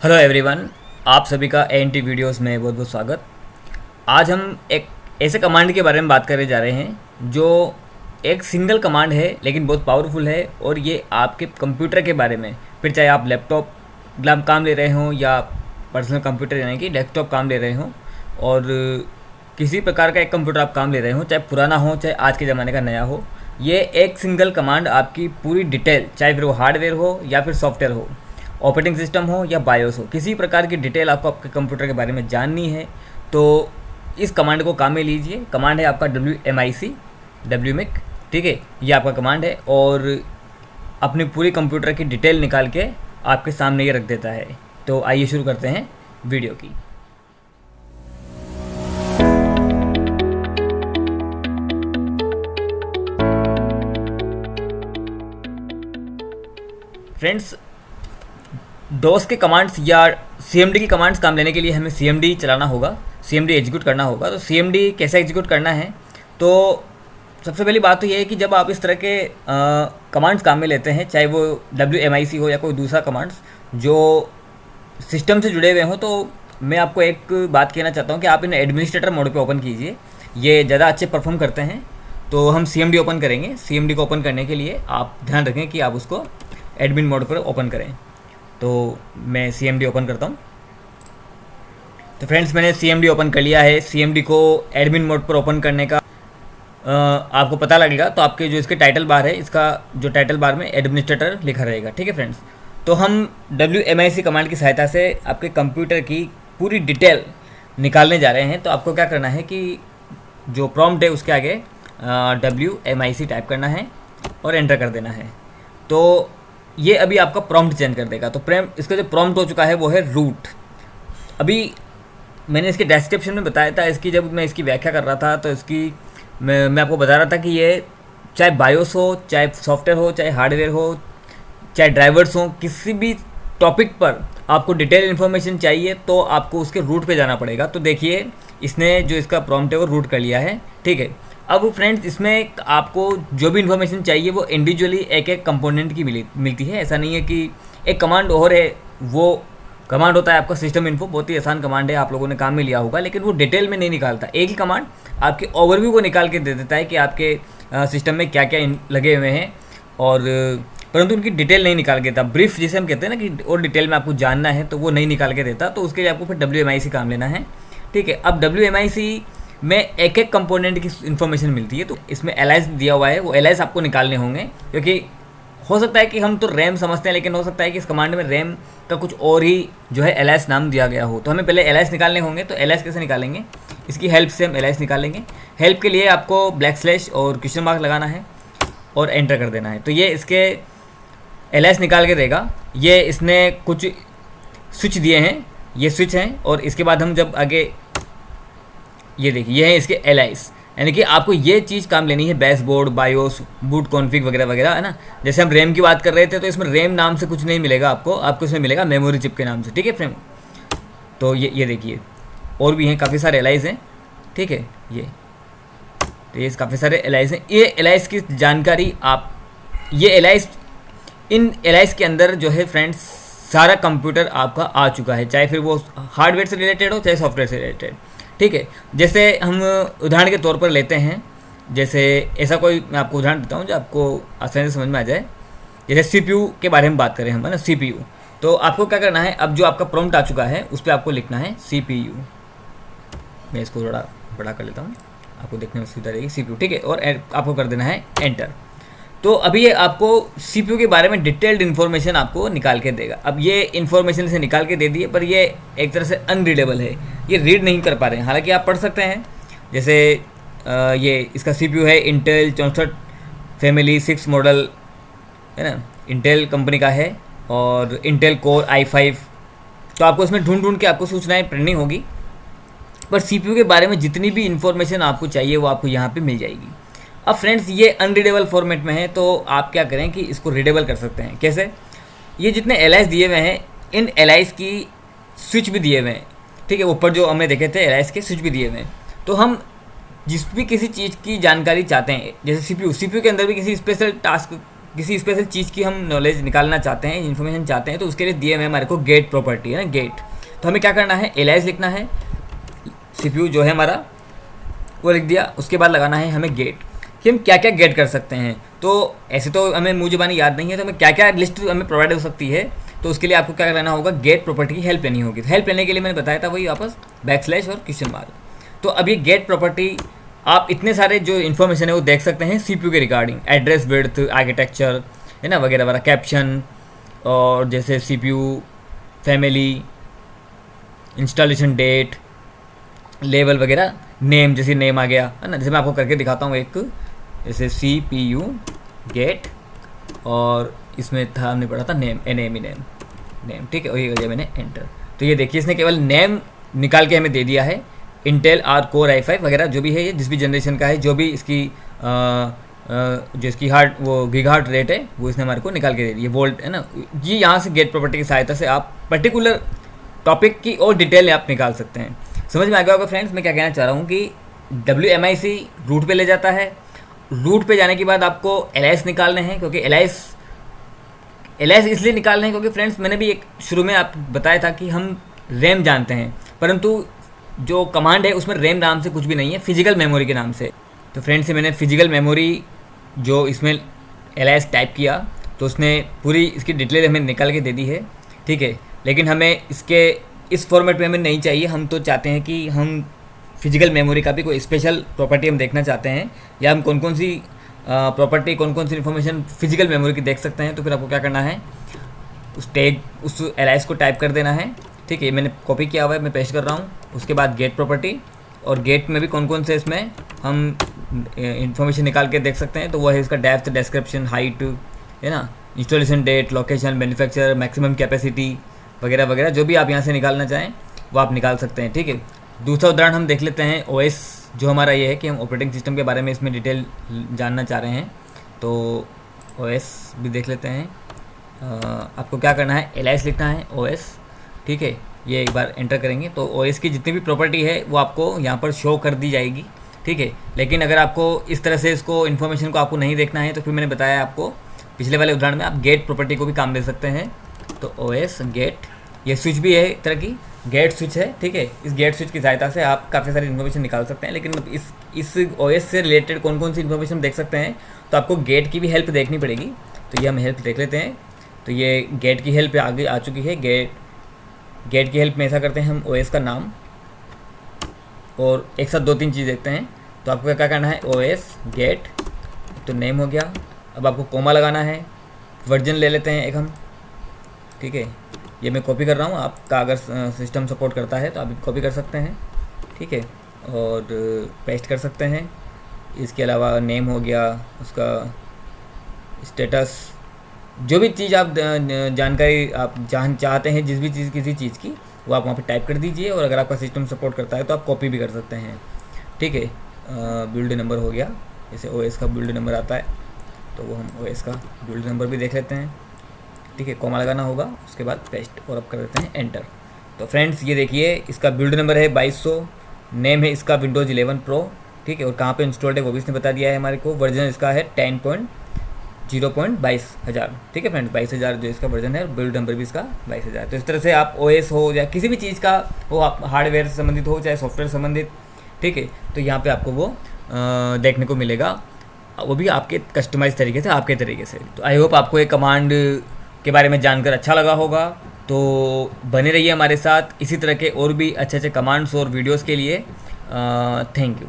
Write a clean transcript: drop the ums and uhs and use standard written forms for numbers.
Hello everyone, आप सभी का एएनटी वीडियोस में बहुत बहुत स्वागत। आज हम एक ऐसे कमांड के बारे में बात करने जा रहे हैं जो एक सिंगल कमांड है लेकिन बहुत पावरफुल है। और ये आपके कंप्यूटर के बारे में, फिर चाहे आप लैपटॉप काम ले रहे हों या पर्सनल कंप्यूटर यानी कि डेस्कटॉप काम ले रहे हों, और किसी प्रकार का एक कंप्यूटर आप काम ले रहे हो, चाहे पुराना हो चाहे आज के ज़माने का नया हो, ये एक सिंगल कमांड आपकी पूरी डिटेल, चाहे फिर वो हार्डवेयर हो या फिर सॉफ्टवेयर हो, ऑपरेटिंग सिस्टम हो या बायोस हो, किसी प्रकार की डिटेल आपको आपके कंप्यूटर के बारे में जाननी है तो इस कमांड को काम में लीजिए। कमांड है आपका WMIC, ठीक है, ये आपका कमांड है और अपनी पूरी कंप्यूटर की डिटेल निकाल के आपके सामने ये रख देता है। तो आइए शुरू करते हैं वीडियो की। फ्रेंड्स, डोस के कमांड्स या CMD की कमांड्स काम लेने के लिए हमें CMD चलाना होगा, CMD एग्जीक्यूट करना होगा। तो CMD कैसे एग्जीक्यूट करना है, तो सबसे पहली बात तो ये है कि जब आप इस तरह के कमांड्स काम में लेते हैं, चाहे वो WMIC हो या कोई दूसरा कमांड्स जो सिस्टम से जुड़े हुए हों, तो मैं आपको एक बात कहना चाहता हूँ कि आप इन्हें एडमिनिस्ट्रेटर मोड पे ओपन कीजिए, ये ज़्यादा अच्छे परफॉर्म करते हैं। तो हम CMD ओपन करेंगे। CMD को ओपन करने के लिए आप ध्यान रखें कि आप उसको एडमिन मोड पर ओपन करें। तो मैं CMD ओपन करता हूँ। तो फ्रेंड्स, मैंने CMD ओपन कर लिया है। CMD को एडमिन मोड पर ओपन करने का आपको पता लगेगा तो आपके जो इसके टाइटल बार है, इसका जो टाइटल बार में एडमिनिस्ट्रेटर लिखा रहेगा, ठीक है फ्रेंड्स। तो हम WMIC कमांड की सहायता से आपके कंप्यूटर की पूरी डिटेल निकालने जा रहे हैं। तो आपको क्या करना है कि जो प्रॉम्प्ट है उसके आगे WMIC टाइप करना है और एंटर कर देना है। तो ये अभी आपका प्रॉम्प्ट चेंज कर देगा। तो इसका जो प्रॉम्प्ट हो चुका है वो है रूट। अभी मैंने इसके डिस्क्रिप्शन में बताया था, इसकी जब मैं इसकी व्याख्या कर रहा था तो इसकी मैं आपको बता रहा था कि ये चाहे बायोस हो, चाहे सॉफ्टवेयर हो, चाहे हार्डवेयर हो, चाहे ड्राइवर्स हो, किसी भी टॉपिक पर आपको डिटेल इन्फॉर्मेशन चाहिए तो आपको उसके रूट पे जाना पड़ेगा। तो देखिए, इसने जो इसका प्रॉम्प्ट है वो रूट कर लिया है, ठीक है। अब फ्रेंड्स, इसमें आपको जो भी इन्फॉर्मेशन चाहिए वो इंडिविजुअली एक एक कंपोनेंट की मिलती है। ऐसा नहीं है कि एक कमांड और है, वो कमांड होता है आपका सिस्टम इन्फो, बहुत ही आसान कमांड है, आप लोगों ने काम में लिया होगा, लेकिन वो डिटेल में नहीं निकालता। एक ही कमांड आपके ओवरव्यू को निकाल के दे देता है कि आपके सिस्टम में क्या क्या लगे हुए हैं, और परंतु उनकी डिटेल नहीं निकाल के देता। ब्रीफ जिसे हम कहते हैं ना कि और डिटेल में आपको जानना है, तो वो नहीं निकाल के देता। तो उसके लिए आपको फिर WMIC काम लेना है, ठीक है। अब WMIC में एक एक कंपोनेंट की इन्फॉर्मेशन मिलती है। तो इसमें एलाइस दिया हुआ है, वो एलाइस आपको निकालने होंगे, क्योंकि हो सकता है कि हम तो रैम समझते हैं, लेकिन हो सकता है कि इस कमांड में रैम का कुछ और ही जो है एलाइस नाम दिया गया हो। तो हमें पहले एलाइस निकालने होंगे। तो एलाइस कैसे निकालेंगे, इसकी हेल्प से हम एलाइस निकालेंगे। हेल्प के लिए आपको / और क्वेश्चन मार्क लगाना है और एंटर कर देना है। तो ये इसके एलाइस निकाल के देगा। ये इसने कुछ स्विच दिए हैं, ये स्विच हैं, और इसके बाद हम जब आगे ये देखिए, ये है इसके एलाइस, यानी कि आपको ये चीज़ काम लेनी है, बेसबोर्ड, बायोस, बूट कॉन्फ़िग वगैरह वगैरह, है ना। जैसे हम रैम की बात कर रहे थे, तो इसमें रैम नाम से कुछ नहीं मिलेगा आपको इसमें मिलेगा मेमोरी चिप के नाम से, ठीक है फ्रेंड। तो ये देखिए, और भी हैं, काफ़ी सारे एलाइस हैं, ठीक है। तो ये काफ़ी सारे एलाइस हैं। ये एलाइस की जानकारी ये एलाइस, इन एलाइस के अंदर जो है फ्रेंड्स, सारा कंप्यूटर आपका आ चुका है, चाहे फिर वो हार्डवेयर से रिलेटेड हो चाहे सॉफ्टवेयर से रिलेटेड, ठीक है। जैसे हम उदाहरण के तौर पर लेते हैं, जैसे ऐसा कोई मैं आपको उदाहरण देता हूँ जो आपको आसानी से समझ में आ जाए। जैसे CPU के बारे में बात करें हम, है ना, CPU। तो आपको क्या करना है, अब जो आपका प्रॉम्प्ट आ चुका है उस पर आपको लिखना है CPU। मैं इसको थोड़ा बड़ा कर लेता हूँ, आपको देखने में सुविधा रहेगी, CPU, ठीक है। और आपको कर देना है एंटर। तो अभी ये आपको CPU के बारे में डिटेल्ड इन्फॉर्मेशन आपको निकाल के देगा। अब ये इन्फॉर्मेशन से निकाल के दे दी है, पर ये एक तरह से अनरीडेबल है, ये रीड नहीं कर पा रहे हैं। हालांकि आप पढ़ सकते हैं। जैसे ये इसका CPU है इंटेल 64 फैमिली 6 मॉडल, है ना, इंटेल कंपनी का है, और इंटेल कोर i5। तो आपको इसमें ढूंढ के आपको सूचनाएँ पढ़नी होगी, पर CPU के बारे में जितनी भी इन्फॉर्मेशन आपको चाहिए वो आपको यहाँ पर मिल जाएगी। अब फ्रेंड्स, ये अनरीडेबल फॉर्मेट में है, तो आप क्या करें कि इसको रीडेबल कर सकते हैं। कैसे, ये जितने एलाइस दिए हुए हैं, इन एलाइस की स्विच भी दिए हुए हैं, ठीक है। ऊपर जो हमने देखे थे एलाइस के स्विच भी दिए हुए हैं। तो हम जिस भी किसी चीज़ की जानकारी चाहते हैं, जैसे CPU के अंदर भी किसी स्पेशल टास्क किसी स्पेशल चीज़ की हम नॉलेज निकालना चाहते हैं, इन्फॉर्मेशन चाहते हैं, तो उसके लिए दिए हुए हमारे को गेट प्रॉपर्टी है ना, गेट। तो हमें क्या करना है, एलाइज लिखना है, CPU जो है हमारा वो लिख दिया, उसके बाद लगाना है हमें गेट, कि हम क्या क्या गेट कर सकते हैं। तो ऐसे तो हमें मुँह ज़बानी याद नहीं है, तो हमें क्या क्या लिस्ट हमें प्रोवाइड हो सकती है, तो उसके लिए आपको क्या करना होगा, गेट प्रॉपर्टी की हेल्प लेनी होगी। तो हेल्प लेने के लिए मैंने बताया था वही वापस बैकस्लैश और क्वेश्चन मार्क। तो अब ये गेट प्रॉपर्टी आप इतने सारे जो इन्फॉर्मेशन है वो देख सकते हैं CPU के रिगार्डिंग, एड्रेस, विड्थ, आर्किटेक्चर है ना, वगैरह वगैरह, कैप्शन, और जैसे CPU, family, installation date, level वगैरह, नेम, जैसे नेम आ गया है ना, जैसे मैं आपको करके दिखाता हूँ एक, जैसे CPU गेट, और इसमें था हमने पढ़ा था नेम, नेम, ठीक है, वही कर दिया मैंने एंटर। तो ये देखिए इसने केवल नेम निकाल के हमें दे दिया है, इंटेल R कोर i5 वगैरह जो भी है, ये जिस भी जनरेशन का है, जो भी इसकी जो इसकी हार्ट वो गीगाहर्ट्ज रेट है वो इसने हमारे को निकाल के दे दी है, वोल्ट है ना। ये यहाँ से गेट प्रॉपर्टी की सहायता से आप पर्टिकुलर टॉपिक की और डिटेल आप निकाल सकते हैं। समझ में आ गया होगा फ्रेंड्स मैं क्या कहना चाह रहा हूँ कि WMIC रूट पे ले जाता है, रूट पे जाने के बाद आपको एलाइस निकालने हैं, क्योंकि एलाइस इसलिए निकालने हैं क्योंकि फ्रेंड्स मैंने भी एक शुरू में आप बताया था कि हम रैम जानते हैं, परंतु जो कमांड है उसमें रैम नाम से कुछ भी नहीं है, फिजिकल मेमोरी के नाम से। तो फ्रेंड्स से मैंने फिजिकल मेमोरी जो इसमें एलाइस टाइप किया, तो उसने पूरी इसकी डिटेल हमें निकाल के दे दी है, ठीक है। लेकिन हमें इसके इस फॉर्मेट में हमें नहीं चाहिए, हम तो चाहते हैं कि हम फिजिकल मेमोरी का भी कोई स्पेशल प्रॉपर्टी हम देखना चाहते हैं, या हम कौन कौन सी प्रॉपर्टी, कौन कौन सी इन्फॉर्मेशन फिजिकल मेमोरी की देख सकते हैं। तो फिर आपको क्या करना है, उस एलाइस को टाइप कर देना है, ठीक है। मैंने कॉपी किया हुआ है, मैं पेस्ट कर रहा हूँ। उसके बाद गेट प्रॉपर्टी, और गेट में भी कौन कौन से इसमें हम इंफॉर्मेशन निकाल के देख सकते हैं, तो वो है इसका डेप्थ, डिस्क्रिप्शन, हाइट है ना, installation date, location, manufacturer, maximum capacity वगैरह वगैरह, जो भी आप यहाँ से निकालना चाहें वो आप निकाल सकते हैं, ठीक है। दूसरा उदाहरण हम देख लेते हैं, OS जो हमारा ये है कि हम ऑपरेटिंग सिस्टम के बारे में इसमें डिटेल जानना चाह रहे हैं, तो OS भी देख लेते हैं। आपको क्या करना है, एलाइस लिखना है OS, ठीक है। ये एक बार एंटर करेंगे तो OS की जितनी भी प्रॉपर्टी है वो आपको यहाँ पर शो कर दी जाएगी, ठीक है। लेकिन अगर आपको इस तरह से इसको इन्फॉर्मेशन को आपको नहीं देखना है, तो फिर मैंने बताया आपको पिछले वाले उदाहरण में आप गेट प्रॉपर्टी को भी काम दे सकते हैं। तो OS गेट, ये स्विच भी है एक तरह की, गेट स्विच है, ठीक है। इस गेट स्विच की सहायता से आप काफ़ी सारी इन्फॉर्मेशन निकाल सकते हैं। लेकिन इस OS से रिलेटेड कौन कौन सी इन्फॉर्मेशन देख सकते हैं, तो आपको गेट की भी हेल्प देखनी पड़ेगी। तो ये हम हेल्प देख लेते हैं। तो ये गेट की हेल्प आगे आ चुकी है। गेट की हेल्प में ऐसा करते हैं, हम OS का नाम और एक साथ 2-3 चीज़ देखते हैं। तो आपको क्या करना है, OS गेट, तो नेम हो गया। अब आपको कोमा लगाना है, वर्जन ले लेते हैं एक हम, ठीक है। ये मैं कॉपी कर रहा हूँ, आपका अगर सिस्टम सपोर्ट करता है तो आप कॉपी कर सकते हैं, ठीक है, और पेस्ट कर सकते हैं। इसके अलावा नेम हो गया, उसका स्टेटस, जो भी चीज़ आप जानकारी आप चाहते हैं, जिस भी चीज़ किसी चीज़ की, वो आप वहाँ पे टाइप कर दीजिए। और अगर आपका सिस्टम सपोर्ट करता है तो आप कॉपी भी कर सकते हैं, ठीक है। बिल्ड नंबर हो गया, जैसे OS का बिल्ड नंबर आता है तो वो हम OS का बिल्ड नंबर भी देख लेते हैं, ठीक है। कॉमा लगाना होगा, उसके बाद पेस्ट, और अब कर देते हैं एंटर। तो फ्रेंड्स ये देखिए इसका बिल्ड नंबर है 2200, नेम है इसका विंडोज़ 11 प्रो, ठीक है। और कहाँ पे इंस्टॉल्ड है वो भी इसने बता दिया है हमारे को। वर्जन इसका है 10.0.22,000, ठीक है फ्रेंड्स, 22,000 जो इसका वर्जन है। बिल्ड नंबर भी इसका 22,000। तो इस तरह से आप OS हो या किसी भी चीज़ का हो, आप हार्डवेयर से संबंधित हो चाहे सॉफ्टवेयर संबंधित, ठीक है, तो यहाँ पे आपको वो देखने को मिलेगा, वो भी आपके कस्टमाइज तरीके से, आपके तरीके से। तो आई होप आपको ये कमांड के बारे में जानकर अच्छा लगा होगा। तो बने रहिए हमारे साथ इसी तरह के और भी अच्छे अच्छे कमांड्स और वीडियोज़ के लिए। Thank you.